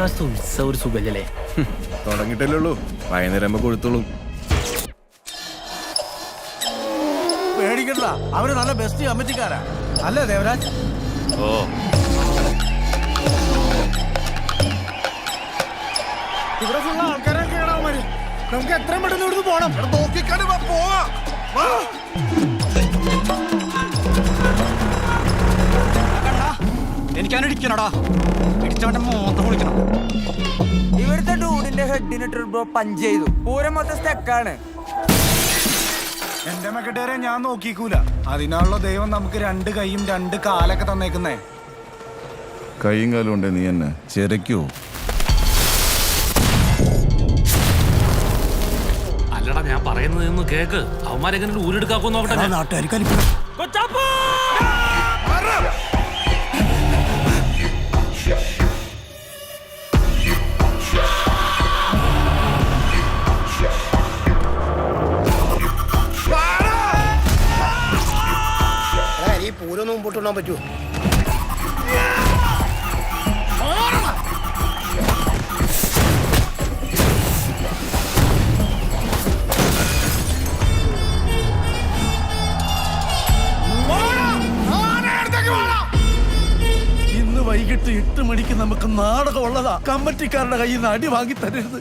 ഇപ്രാവശ്യത്തെ ഉത്സവം ഒരു സുഖല്ലേ? തുടങ്ങിയിട്ടല്ലേ ഉള്ളൂ, വൈകുന്നേരം കൊഴുത്തോളും. പേടിക്കണ്ട, അവര് നല്ല ബെസ്റ്റ് കമ്മിറ്റിക്കാരാ അല്ലേ ദേവരാജ്? ഓ ഇവിടെ ഫുള്ള ആൾക്കാരൊക്കെ അവന്മാര്. നമുക്ക് എത്രയും പെട്ടെന്ന് ഇവിടുന്ന് പോണം. നോക്കിക്കാണ്ട് പോവാ. എനിക്കാനിടിക്കണടാ, ഇടിച്ചവന്റെ മോന്തം വിളിക്കണം. ഇവിടുത്തെ ഡൂഡിന്റെ ഹെഡിനിട്ട് പഞ്ച് ചെയ്തു. പൂരം മൊത്തം സ്റ്റക്കാണ്. എന്റെ മെക്കട്ടേരെ ഞാൻ നോക്കിക്കൂല. അതിനാണല്ലോ ദൈവം നമുക്ക് 2 കൈയും 2 കാലൊക്കെ തന്നേക്കുന്നേ. കൈയും കാലും ഉണ്ടേ നീ എന്നെ ചെരക്കോ? അല്ലടാ, ഞാൻ പറയുന്നത് കേക്ക്. അവന്മാരെങ്ങനെ ഊരെടുക്കാക്കോ നോക്കട്ടെ. നാട്ടുകാർക്ക് ഈ പൂരൊന്നും മുമ്പോട്ട് കൊണ്ടാൻ പറ്റുമോ? ഇന്ന് വൈകിട്ട് 8 മണിക്ക് നമുക്ക് നാടകം ഉള്ളതാ. കമ്മിറ്റിക്കാരുടെ കയ്യിൽ നിന്ന് അടി വാങ്ങി തരരുത്.